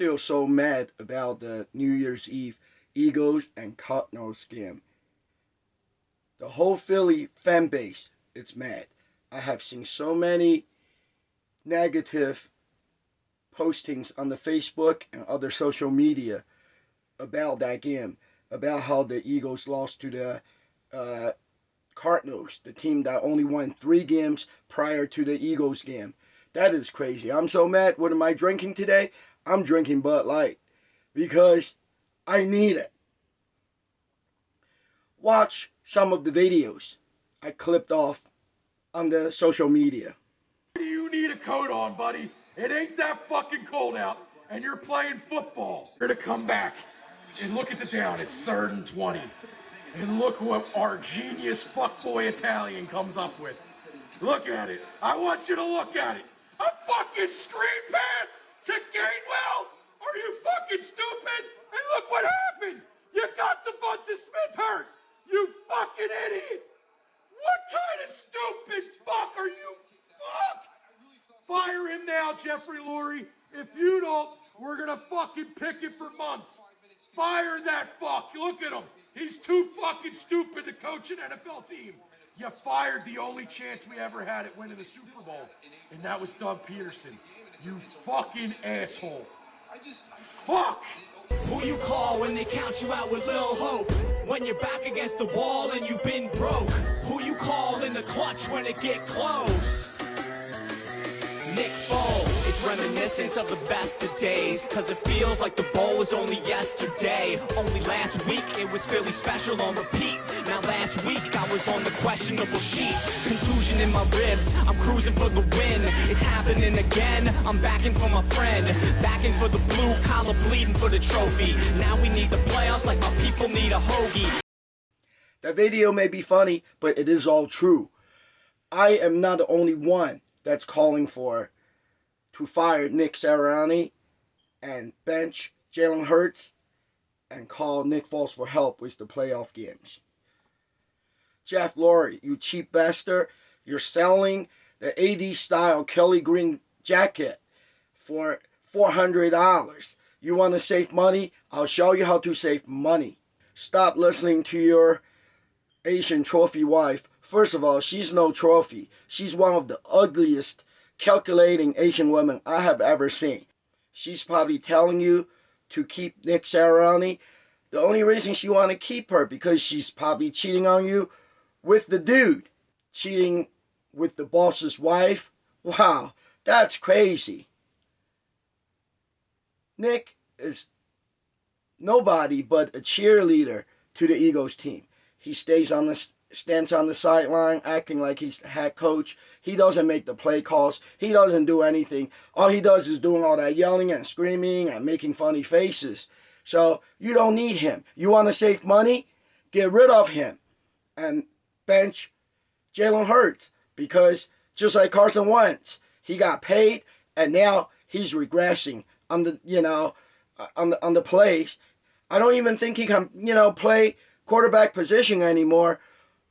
still so mad about the New Year's Eve Eagles and Cardinals game. The whole Philly fan base is mad. I have seen so many negative postings on the Facebook and other social media about that game, about how the Eagles lost to the Cardinals, the team that only won 3 games prior to the Eagles game. That is crazy. I'm so mad. What am I drinking today? I'm drinking Bud Light because I need it. Watch some of the videos I clipped off on the social media. You need a coat on, buddy. It ain't that fucking cold out, and you're playing football. You're to come back and look at the down. It's 3rd and 20. And look what our genius fuckboy Italian comes up with. Look at it. I want you to look at it. A fucking screen pass to Gainwell? Are you fucking stupid? And look what happened. You got Devonta Smith hurt. You fucking idiot. What kind of stupid fuck are you? Fuck. Fire him now, Jeffrey Lurie. If you don't, we're gonna fucking pick it for months. Fire that fuck. Look at him. He's too fucking stupid to coach an NFL team. You fired the only chance we ever had at winning the Super Bowl, and that was Doug Peterson. You fucking asshole. Fuck! Who you call when they count you out with little hope? When you're back against the wall and you've been broke? Who you call in the clutch when it get close? Nick Foles. It's reminiscent of the best of days, cause it feels like the bowl was only yesterday. Only last week it was Philly special on repeat. Now last week I was on the questionable sheet. Contusion in my ribs, I'm cruising for the win. It's happening again, I'm backing for my friend. Backing for the blue collar, bleeding for the trophy. Now we need the playoffs like my people need a hoagie. That video may be funny, but it is all true. I am not the only one that's calling to fire Nick Sirianni and bench Jalen Hurts and call Nick Foles for help with the playoff games. Jeff Lurie, you cheap bastard, you're selling the AD-style Kelly Green jacket for $400. You want to save money? I'll show you how to save money. Stop listening to your Asian trophy wife. First of all, she's no trophy. She's one of the ugliest calculating Asian women I have ever seen. She's probably telling you to keep Nick Sirianni. The only reason she want to keep her because she's probably cheating on you with the dude. Cheating with the boss's wife. Wow, that's crazy. Nick is nobody but a cheerleader to the Eagles team. He stands on the sideline acting like he's the head coach. He doesn't make the play calls. He doesn't do anything. All he does is doing all that yelling and screaming and making funny faces. So you don't need him. You want to save money? Get rid of him and bench Jalen Hurts, because just like Carson Wentz, he got paid and now he's regressing on the plays. I don't even think he can play quarterback position anymore.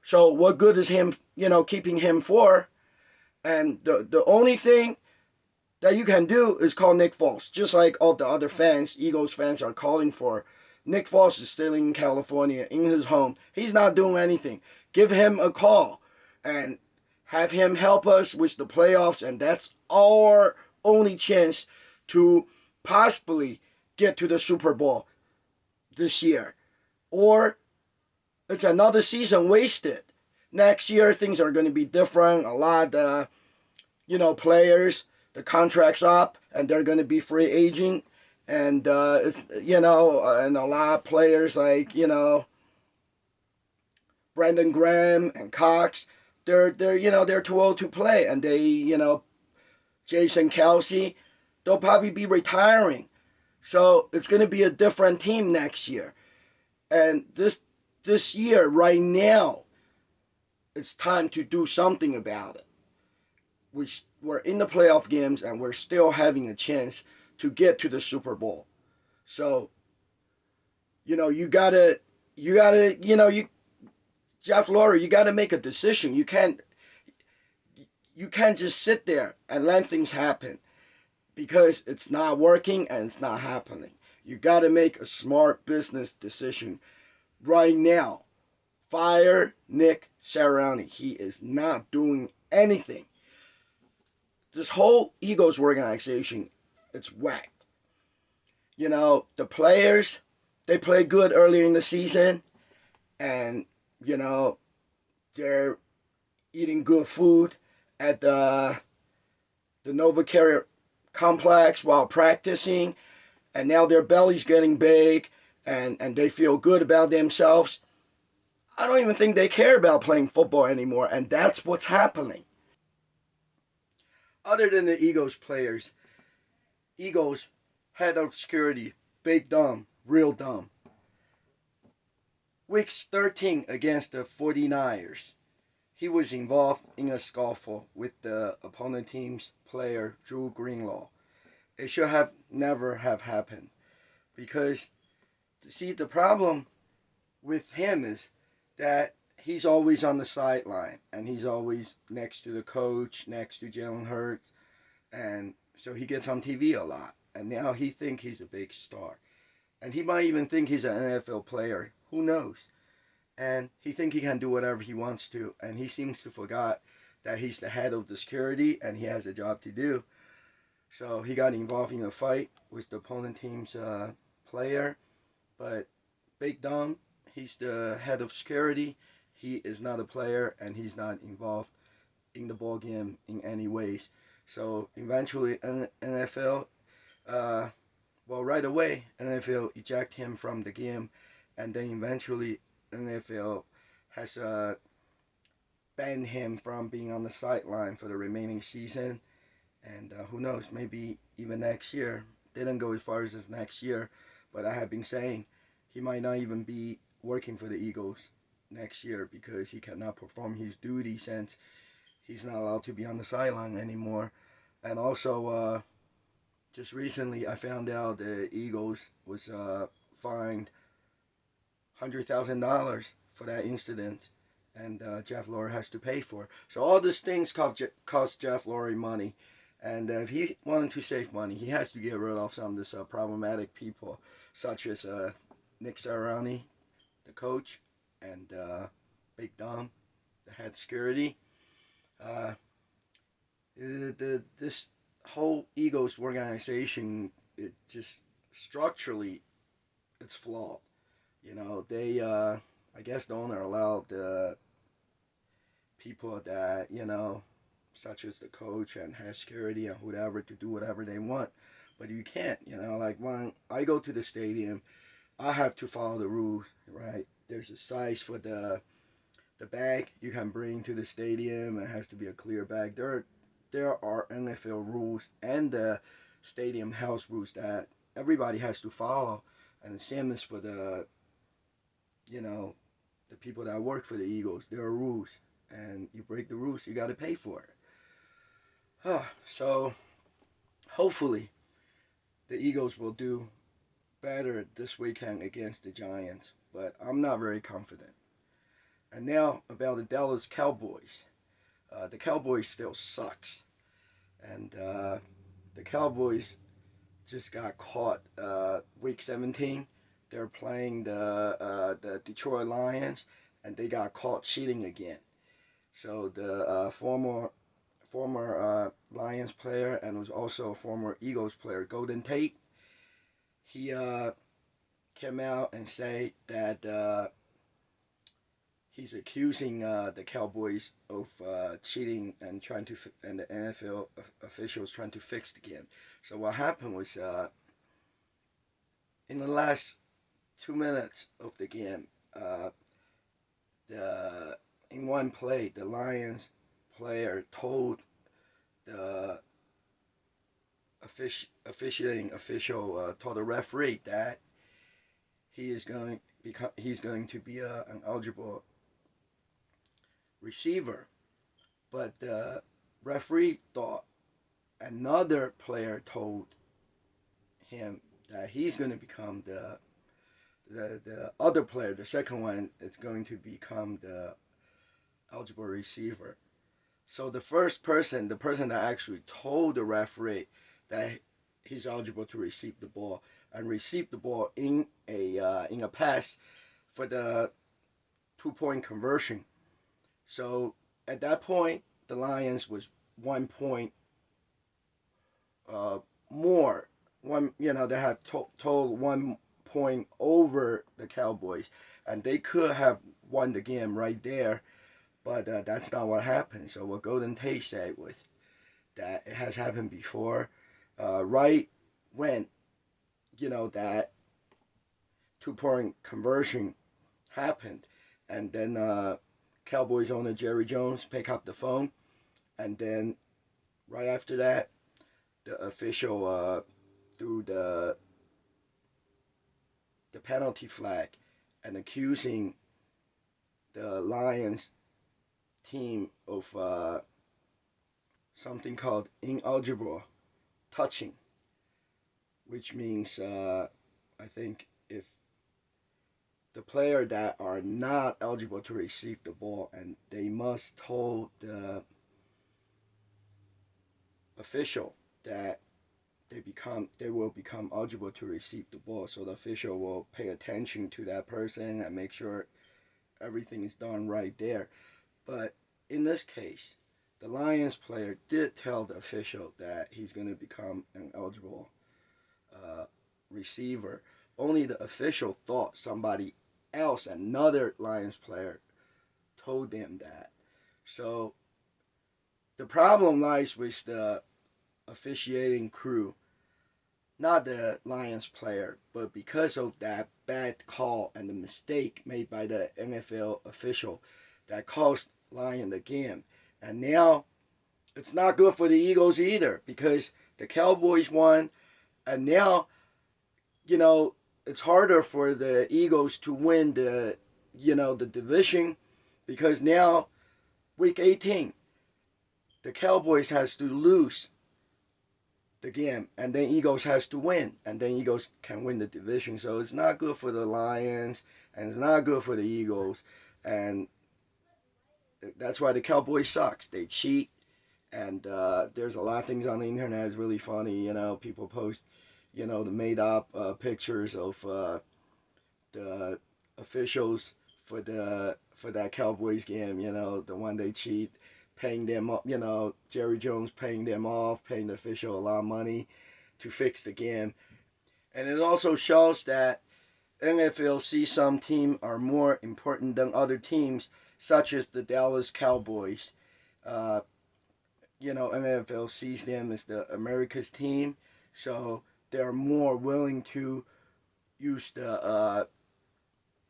So what good is him, keeping him for? And the only thing that you can do is call Nick Foles. Just like all the other fans, Eagles fans are calling for. Nick Foles is still in California, in his home. He's not doing anything. Give him a call and have him help us with the playoffs. And that's our only chance to possibly get to the Super Bowl this year. Or it's another season wasted. Next year, things are going to be different. A lot of, players, the contract's up, and they're going to be free agent. And, and a lot of players like, Brandon Graham and Cox, they're too old to play. And they, Jason Kelsey, they'll probably be retiring. So it's going to be a different team next year. And this year, right now, it's time to do something about it. We're in the playoff games and we're still having a chance to get to the Super Bowl. So, you gotta, Jeff Lurie, you gotta make a decision. You can't just sit there and let things happen, because it's not working and it's not happening. You got to make a smart business decision right now. Fire Nick Sirianni. He is not doing anything. This whole Eagles organization, it's whack. The players, they play good earlier in the season, and they're eating good food at the Nova Carrier complex while practicing, and now their belly's getting big, and they feel good about themselves. I don't even think they care about playing football anymore, and that's what's happening. Other than the Eagles players, Eagles head of security, big dumb, real dumb. Weeks 13 against the 49ers. He was involved in a scuffle with the opponent team's player, Drew Greenlaw. It should have never have happened. Because, see, the problem with him is that he's always on the sideline. And he's always next to the coach, next to Jalen Hurts. And so he gets on TV a lot. And now he thinks he's a big star. And he might even think he's an NFL player. Who knows? And he thinks he can do whatever he wants to. And he seems to forgot that he's the head of the security and he has a job to do. So he got involved in a fight with the opponent team's player. But Big Dom, he's the head of security. He is not a player and he's not involved in the ball game in any ways. So eventually NFL, right away, NFL eject him from the game. And then eventually NFL has banned him from being on the sideline for the remaining season. And who knows, maybe even next year. Didn't go as far as this next year, but I have been saying he might not even be working for the Eagles next year because he cannot perform his duty since he's not allowed to be on the sideline anymore. And also, just recently I found out the Eagles was fined $100,000 for that incident, and Jeff Lurie has to pay for it. So all these things cost Jeff Lurie money, and if he wanted to save money, he has to get rid of some of this problematic people, such as Nick Sirianni, the coach, and Big Dom, the head security. This whole Eagles organization, it just structurally, it's flawed. They, I guess the owner allowed the people that, such as the coach and head security and whatever, to do whatever they want. But you can't, like when I go to the stadium, I have to follow the rules, right? There's a size for the bag you can bring to the stadium. It has to be a clear bag. There are NFL rules and the stadium house rules that everybody has to follow. And the same is for the people that work for the Eagles. There are rules, and you break the rules, you got to pay for it. So, hopefully, the Eagles will do better this weekend against the Giants, but I'm not very confident. And now about the Dallas Cowboys. The Cowboys still sucks, and the Cowboys just got caught week 17. They're playing the Detroit Lions, and they got caught cheating again. So the former Lions player and was also a former Eagles player, Golden Tate, he came out and said that he's accusing the Cowboys of cheating and and the NFL officials trying to fix the game. So what happened was in the last 2 minutes of the game, in one play, the Lions player told the officiating official, told the referee that he's going to be an eligible receiver, but the referee thought another player told him that he's going to become the other player, the second one, is going to become the eligible receiver. So the first person, the person that actually told the referee that he's eligible to receive the ball and receive the ball in a pass for the 2-point conversion. So at that point, the Lions was 1 point more. They had total 1 point over the Cowboys, and they could have won the game right there. But that's not what happened. So what Golden Tate said was that it has happened before. Right when that 2-point conversion happened, and then Cowboys owner Jerry Jones picked up the phone, and then right after that, the official threw the penalty flag and accusing the Lions team of something called ineligible touching, which means I think if the player that are not eligible to receive the ball and they must tell the official that they will become eligible to receive the ball, so the official will pay attention to that person and make sure everything is done right there. But in this case, the Lions player did tell the official that he's going to become an eligible receiver. Only the official thought somebody else, another Lions player, told them that. So the problem lies with the officiating crew, not the Lions player, but because of that bad call and the mistake made by the NFL official that cost Lion the game. And now it's not good for the Eagles either, because the Cowboys won, and now it's harder for the Eagles to win the division, because now week 18 the Cowboys has to lose the game, and then Eagles has to win, and then Eagles can win the division. So it's not good for the Lions, and it's not good for the Eagles, and that's why the Cowboys sucks. They cheat, and there's a lot of things on the internet that's really funny. People post, the made up pictures of the officials for that Cowboys game. The one they cheat, paying them up. Jerry Jones paying them off, paying the official a lot of money to fix the game, and it also shows that NFL sees some teams are more important than other teams, such as the Dallas Cowboys. Uh, NFL sees them as the America's team, so they're more willing to use the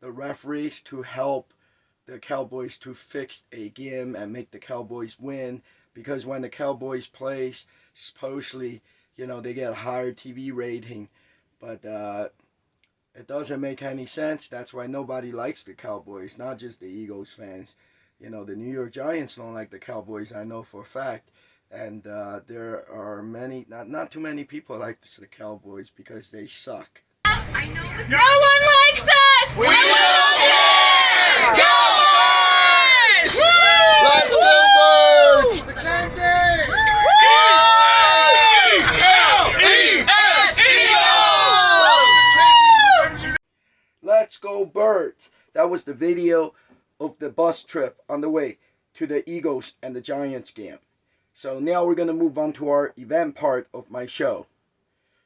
referees to help the Cowboys to fix a game and make the Cowboys win, because when the Cowboys plays, supposedly, they get a higher TV rating, but it doesn't make any sense. That's why nobody likes the Cowboys, not just the Eagles fans. The New York Giants don't like the Cowboys, I know for a fact. And there are not too many people like the Cowboys because they suck. No one likes us! We don't care! Go Birds! Let's go Birds! Mackenzie! Let's go Birds! That was the video of the bus trip on the way to the Eagles and the Giants game. So now we're going to move on to our event part of my show.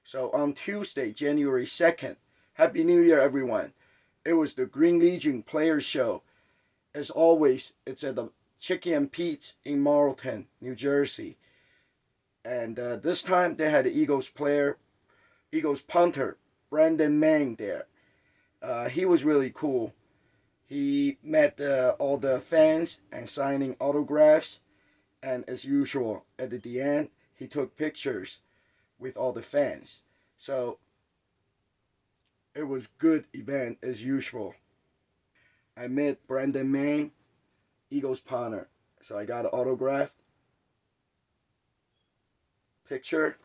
So on Tuesday, January 2nd, Happy New Year, everyone. It was the Green Legion Players Show. As always, it's at the Chicken and Pete's in Marlton, New Jersey. And this time they had the Eagles punter, Brandon Mang there. He was really cool. He met all the fans and signing autographs. And as usual, at the end, he took pictures with all the fans. So it was good event as usual. I met Brandon Mang, Eagles punter. So I got an autograph picture.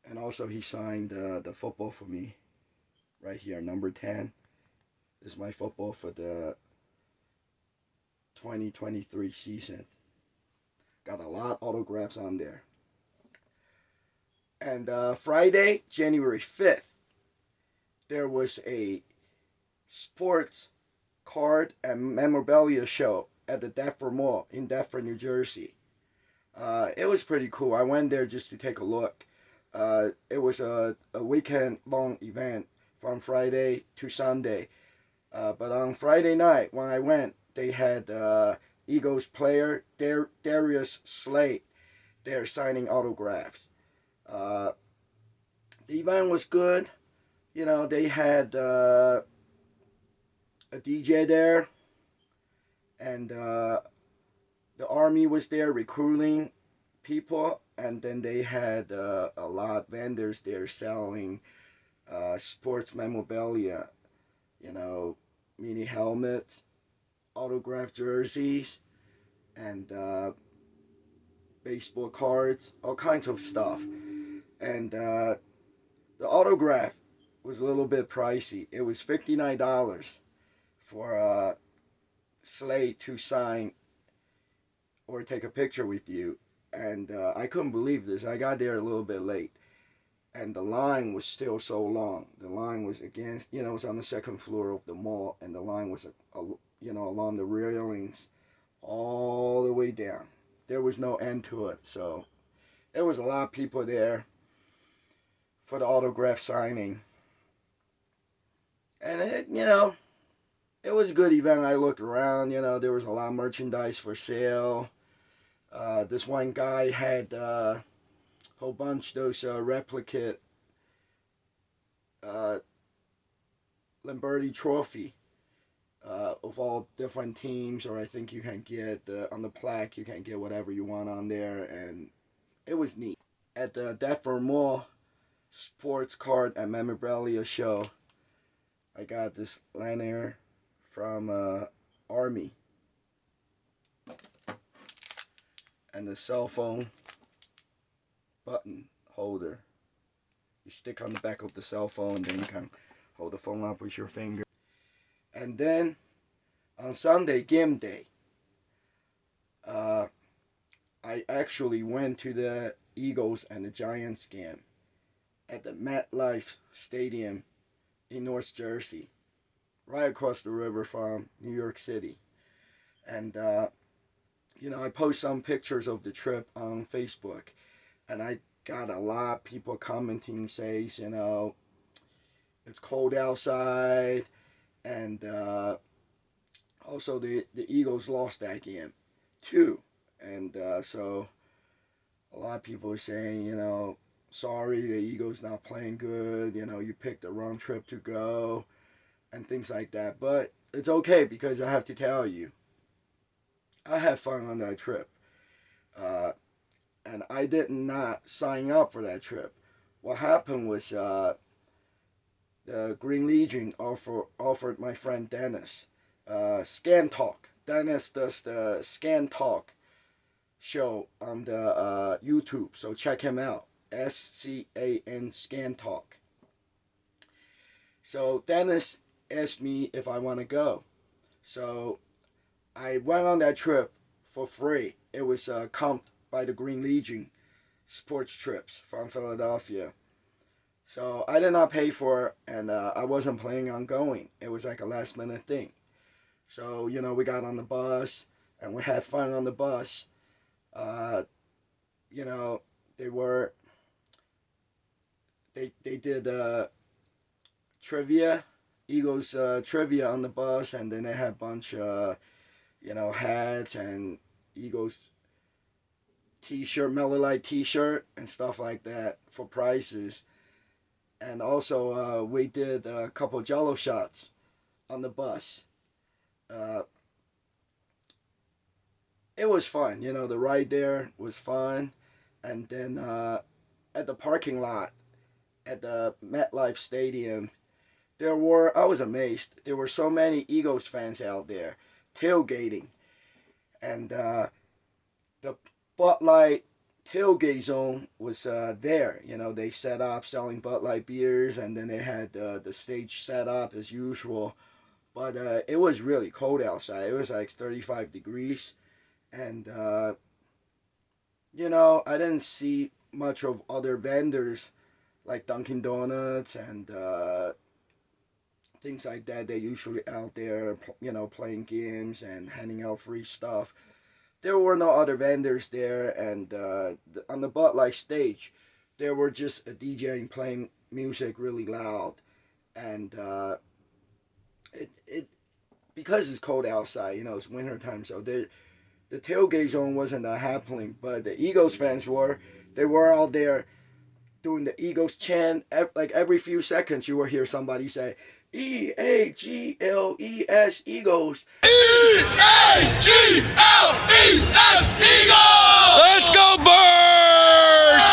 And also he signed the football for me. Right here, number 10. This is my football for the 2023 season. Got a lot of autographs on there. And Friday, January 5th, there was a sports card and memorabilia show at the Deptford Mall in Deptford, New Jersey. It was pretty cool. I went there just to take a look. It was a weekend-long event from Friday to Sunday. But on Friday night, when I went, they had Eagles player Darius Slade there signing autographs. The event was good. You know, they had a DJ there, and the army was there recruiting people, and then they had a lot of vendors there selling sports memorabilia, you know, mini helmets, autographed jerseys, and baseball cards, all kinds of stuff. And the autograph was a little bit pricey. It was $59 for Slade to sign or take a picture with you. And I couldn't believe this. I got there a little bit late, and the line was still so long. The line was against, you know, it was on the second floor of the mall, and the line was, you know, along the railings all the way down. There was no end to it. So there was a lot of people there for the autograph signing. And it, you know, it was a good event. I looked around, you know, there was a lot of merchandise for sale. This one guy had a whole bunch of those replicate Lombardi trophy of all different teams, or I think you can get on the plaque, you can get whatever you want on there, and it was neat. At the Deptford Mall sports card and memorabilia show, I got this lanyard from Army and the cell phone button holder. You stick on the back of the cell phone, then you can hold the phone up with your finger. And then on Sunday, game day, I actually went to the Eagles and the Giants game at the MetLife Stadium in North Jersey, right across the river from New York City. And, you know, I post some pictures of the trip on Facebook, and I got a lot of people commenting, says, you know, it's cold outside, and also the Eagles lost that game too. And so a lot of people are saying, you know, sorry, the Eagles not playing good, you know, you picked the wrong trip to go, and things like that. But it's okay, because I have to tell you, I had fun on that trip. And I did not sign up for that trip. What happened was the Green Legion offered my friend Dennis Scan Talk. Dennis does the Scan Talk show on the YouTube, so check him out. SCAN Scan Talk. So Dennis asked me if I want to go. So I went on that trip for free. It was comped by the Green Legion sports trips from Philadelphia. So I did not pay for it, and I wasn't planning on going. It was like a last minute thing. So, you know, we got on the bus, and we had fun on the bus. You know, they did trivia, Eagles trivia on the bus, and then they had a bunch of, you know, hats and Eagles t-shirt, Miller Lite t-shirt and stuff like that for prizes. And also we did a couple Jello shots on the bus. It was fun, you know, the ride there was fun. And then at the parking lot at the MetLife Stadium, I was amazed, there were so many Eagles fans out there tailgating. And the Bud Light tailgate zone was there. You know, they set up selling Bud Light beers, and then they had the stage set up as usual. But it was really cold outside. It was like 35 degrees. And I didn't see much of other vendors like Dunkin' Donuts and things like that. They're usually out there, playing games and handing out free stuff. There were no other vendors there, and on the Bud Light stage, there were just a DJ playing music really loud, and it because it's cold outside, it's winter time, so the tailgate zone wasn't that happening, but the Eagles fans were. They were out there doing the Eagles chant. Like every few seconds, you will hear somebody say, EAGLES, Eagles. EAGLES, Eagles! Let's go, Birds!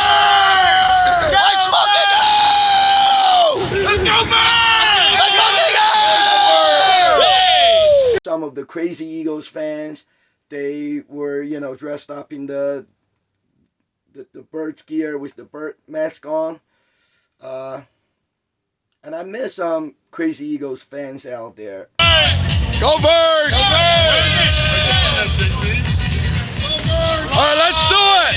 Let's fucking go! Let's go, Birds! Let's fucking go! Some of the crazy Eagles fans, they were, dressed up in the Birds gear with the bird mask on. And I miss some crazy Eagles fans out there. Go Birds! Go Birds! All right, let's do it!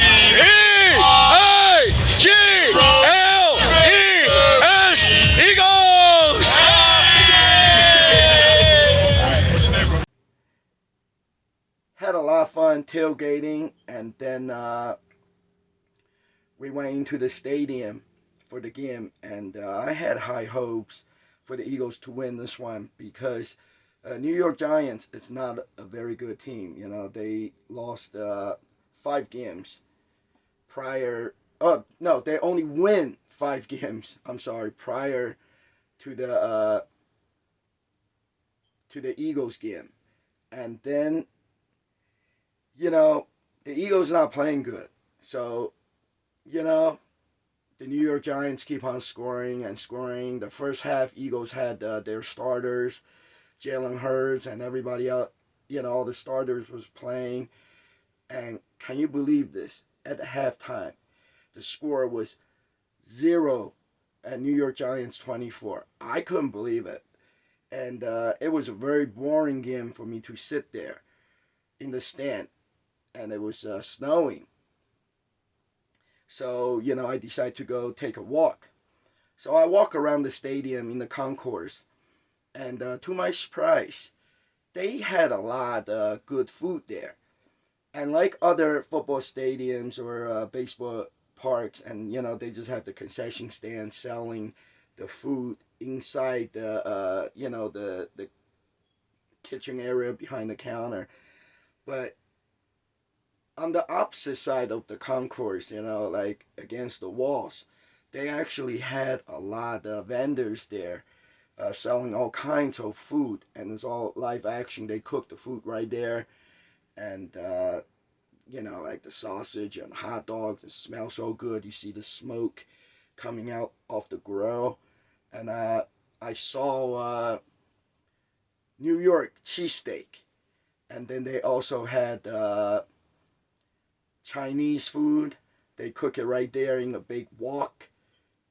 EAGLES, Eagles! Had a lot of fun tailgating, and then we went into the stadium for the game, and I had high hopes for the Eagles to win this one because New York Giants is not a very good team. They lost 5 games prior. Oh no, they only win 5 games. I'm sorry, prior to the Eagles game, and then the Eagles not playing good, so the New York Giants keep on scoring and scoring. The first half, Eagles had their starters, Jalen Hurts, and everybody else. All the starters was playing. And can you believe this? At the halftime, the score was 0 and New York Giants 24. I couldn't believe it. And it was a very boring game for me to sit there in the stand. And it was snowing. So, I decided to go take a walk. So I walk around the stadium in the concourse. And to my surprise, they had a lot of good food there. And like other football stadiums or baseball parks, and they just have the concession stand selling the food inside the kitchen area behind the counter. But on the opposite side of the concourse, like against the walls, they actually had a lot of vendors there selling all kinds of food, and it's all live action. They cook the food right there, and like the sausage and hot dogs, it smells so good. You see the smoke coming out of the grill, and I saw New York cheesesteak, and then they also had Chinese food. They cook it right there in a big wok,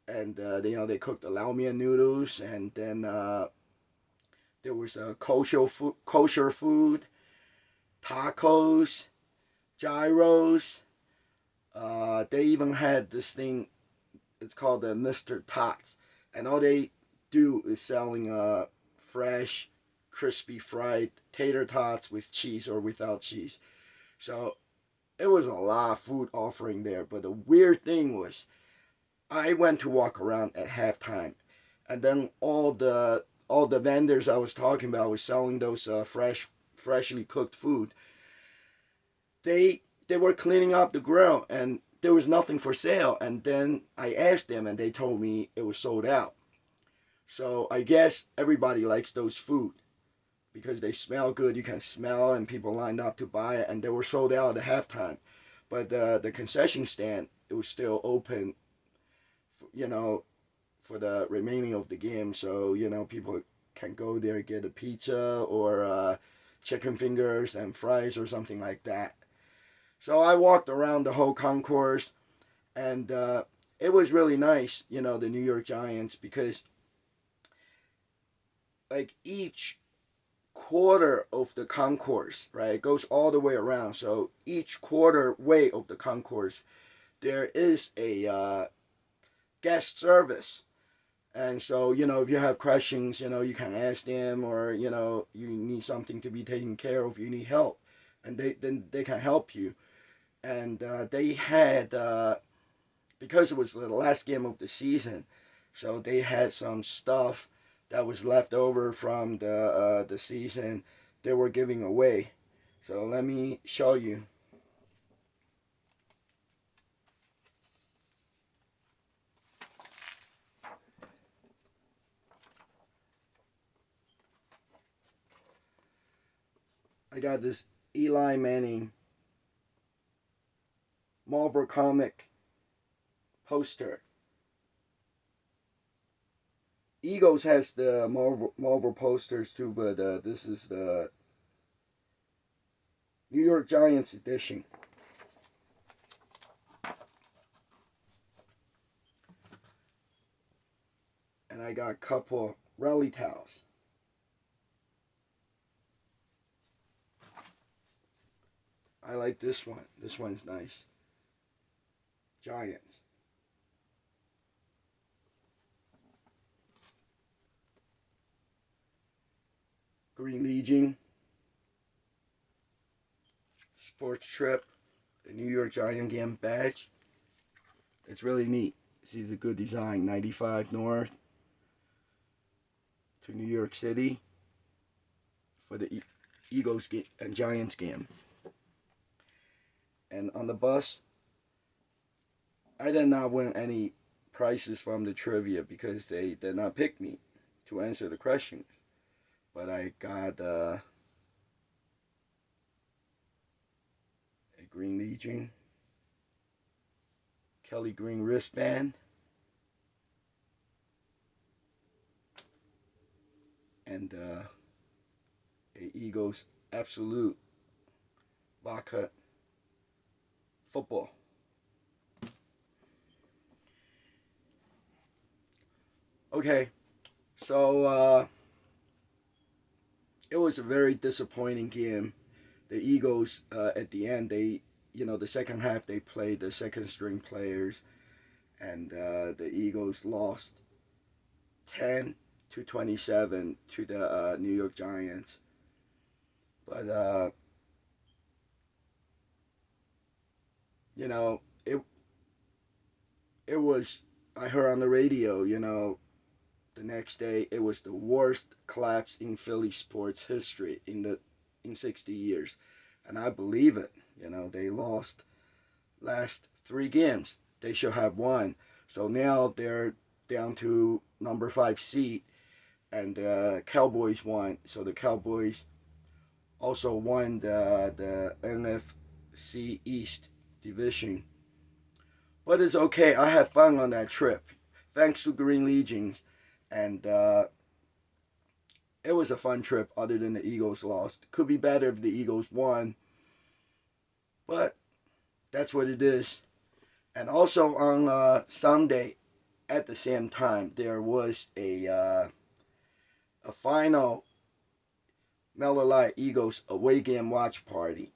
and they cook the lao mian noodles, and then there was kosher food, tacos, gyros. They even had this thing. It's called the Mr. Tots, and all they do is selling fresh, crispy fried tater tots with cheese or without cheese. So it was a lot of food offering there. But the weird thing was, I went to walk around at halftime, and then all the vendors I was talking about was selling those freshly cooked food. They were cleaning up the grill, and there was nothing for sale. And then I asked them, and they told me it was sold out. So I guess everybody likes those food because they smell good. You can smell, and people lined up to buy it, and they were sold out at halftime. But the concession stand, it was still open, for the remaining of the game. So people can go there, get a pizza or chicken fingers and fries or something like that. So I walked around the whole concourse, and it was really nice, the New York Giants, because like each quarter of the concourse, right? It goes all the way around. So each quarter way of the concourse, there is a guest service. And so, if you have questions, you can ask them, or, you need something to be taken care of, you need help, and they can help you. And they had, because it was the last game of the season, so they had some stuff that was left over from the season they were giving away. So let me show you. I got this Eli Manning Marvel comic poster. Eagles has the Marvel posters too, but this is the New York Giants edition. And I got a couple rally towels. I like this one. This one's nice. Giants. Green Legion. Sports Trip. The New York Giant game badge. It's really neat. See, it's a good design. 95 North to New York City for the Eagles and Giants game. And on the bus, I did not win any prizes from the trivia because they did not pick me to answer the questions. But I got a Green Legion, Kelly Green wristband, and a Eagles Absolute vodka football. Okay, so it was a very disappointing game. The Eagles, at the end, the second half, they played the second string players, and the Eagles lost 10-27 to the New York Giants. But it was. I heard on the radio, the next day, it was the worst collapse in Philly sports history in 60 years, and I believe it. They lost last 3 games. They should have won. So now they're down to number 5 seed, and the Cowboys won. So the Cowboys also won the NFC East division. But it's okay. I had fun on that trip, thanks to Green Legions, and it was a fun trip. Other than the Eagles lost, could be better if the Eagles won, but that's what it is. And also on Sunday, at the same time, there was a final Miller Lite Eagles away game watch party.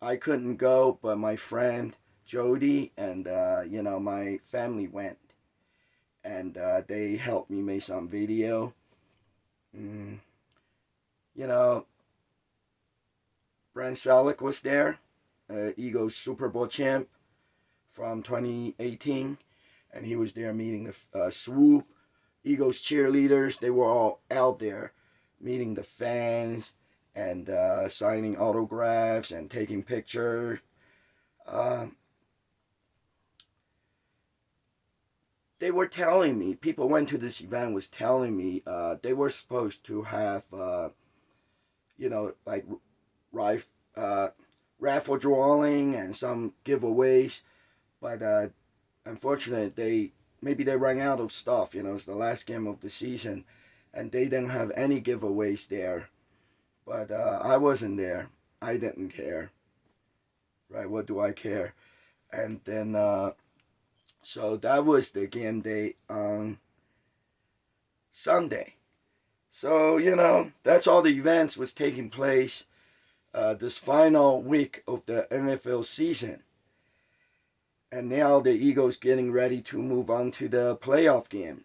I couldn't go, but my friend Jody and my family went, and they helped me make some video. Mm, Brent Selleck was there, Eagles Super Bowl champ from 2018, and he was there meeting the Swoop Eagles cheerleaders. They were all out there meeting the fans and signing autographs and taking pictures. They were telling me, people went to this event was telling me they were supposed to have, like raffle drawing and some giveaways, but unfortunately maybe they ran out of stuff. It's the last game of the season, and they didn't have any giveaways there. But I wasn't there. I didn't care. Right? What do I care? And then so that was the game day on Sunday. So, that's all the events was taking place this final week of the NFL season. And now the Eagles getting ready to move on to the playoff game.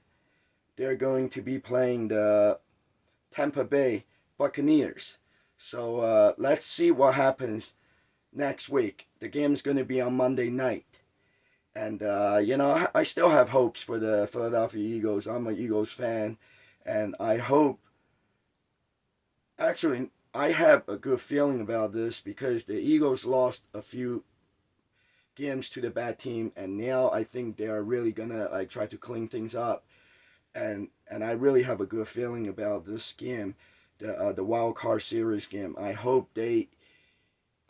They're going to be playing the Tampa Bay Buccaneers. So let's see what happens next week. The game's going to be on Monday night. And, I still have hopes for the Philadelphia Eagles. I'm an Eagles fan. And I hope, actually, I have a good feeling about this because the Eagles lost a few games to the bad team. And now I think they are really going to try to clean things up. And I really have a good feeling about this game, the wild card series game. I hope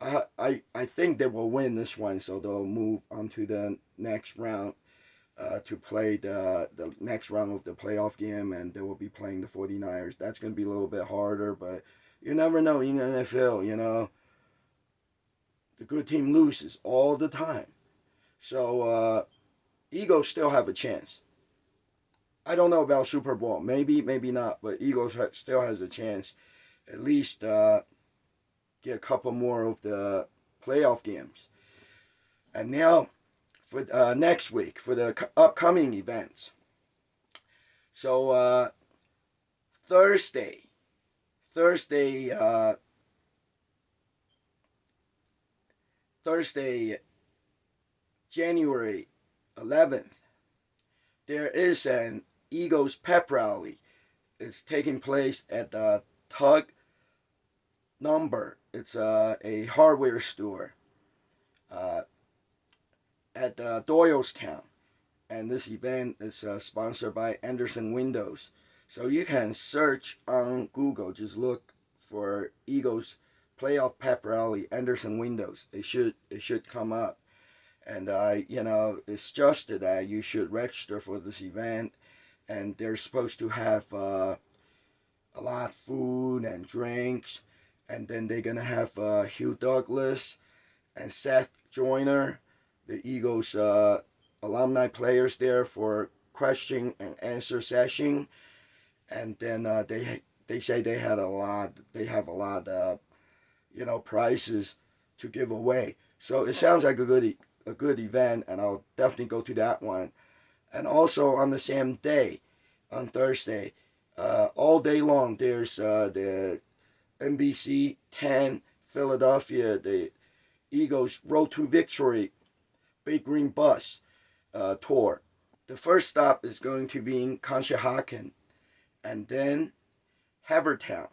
I think they will win this one, so they'll move on to the next round to play the next round of the playoff game, and they will be playing the 49ers. That's going to be a little bit harder, but you never know in the NFL, the good team loses all the time. So Eagles still have a chance. I don't know about Super Bowl. Maybe, maybe not, but Eagles still has a chance. At least get a couple more of the playoff games. And now for next week, for the upcoming events. So Thursday, January 11th, there is an Eagles pep rally. It's taking place at the Tug Number. It's a hardware store at Doylestown. And this event is sponsored by Anderson Windows. So you can search on Google, just look for Eagles playoff pep rally Anderson Windows. It should come up. And it's just that you should register for this event. And they're supposed to have a lot of food and drinks. And then they're going to have Hugh Douglas and Seth Joyner, the Eagles alumni players there for question and answer session. And then they say they have a lot of prizes to give away. So it sounds like a good event, and I'll definitely go to that one. And also on the same day, on Thursday, all day long, there's the NBC 10 Philadelphia, the Eagles Road to Victory Big Green Bus tour. The first stop is going to be in Conshohocken, and then Havertown,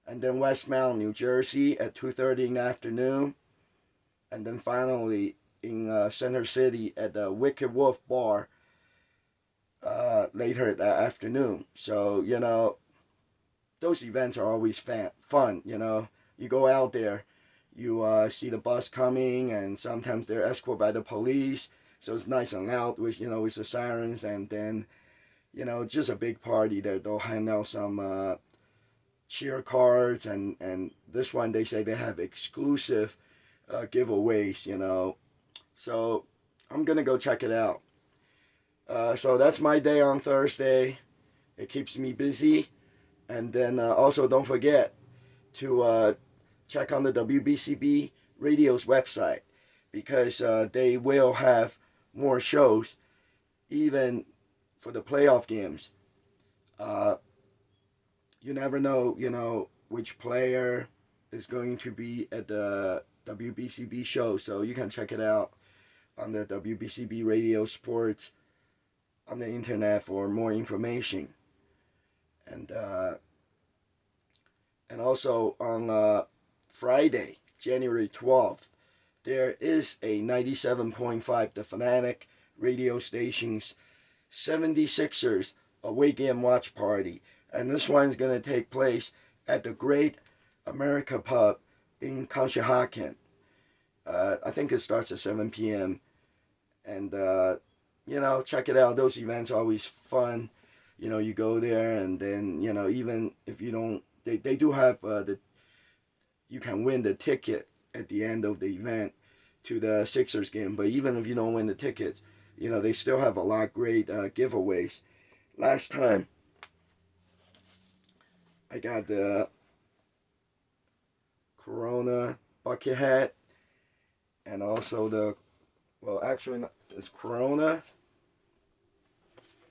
and then Westmount, New Jersey at 2:30 in the afternoon, and then finally in Center City at the Wicked Wolf Bar later that afternoon. So, those events are always fun, You go out there, you see the bus coming, and sometimes they're escorted by the police, so it's nice and loud with the sirens, and then, it's just a big party there. They'll hand out some cheer cards, and this one they say they have exclusive giveaways, So I'm going to go check it out. So that's my day on Thursday. It keeps me busy. And then also don't forget to check on the WBCB Radio's website, because they will have more shows even for the playoff games. You never know, which player is going to be at the WBCB show, so you can check it out on the WBCB Radio Sports on the internet for more information. And also on Friday, January 12th, there is a 97.5 The Fanatic radio station's 76ers away game watch party. And this one's going to take place at the Great America Pub in Conshohocken. I think it starts at 7 p.m. And, check it out. Those events are always fun. You go there, and then, even if you don't, they do have you can win the ticket at the end of the event to the Sixers game. But even if you don't win the tickets, they still have a lot of great giveaways. Last time I got the Corona bucket hat, and also the, well, actually, it's Corona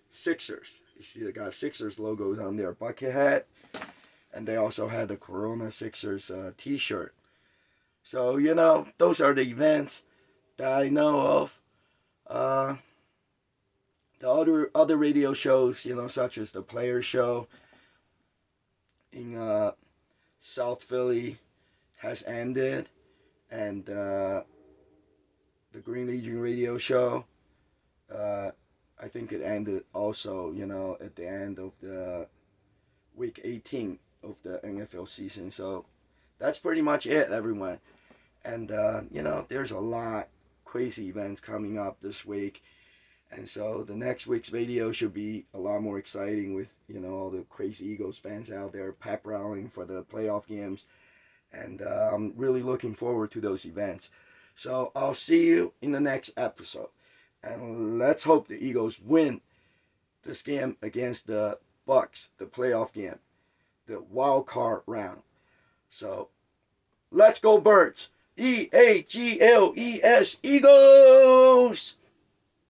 Sixers. You see, they got Sixers logos on their bucket hat, and they also had the Corona Sixers t-shirt. So, you know, those are the events that I know of. The other radio shows, you know, such as the Player Show in South Philly has ended, and the Green Legion radio show, I think it ended also, you know, at the end of the week 18 of the NFL season. So that's pretty much it, everyone. And you know, there's a lot crazy events coming up this week. And so the next week's video should be a lot more exciting with, you know, all the crazy Eagles fans out there pep rallying for the playoff games. And I'm really looking forward to those events. So I'll see you in the next episode. And let's hope the Eagles win this game against the Bucks, the playoff game, the wild card round. So let's go Birds. Eagles! Eagles!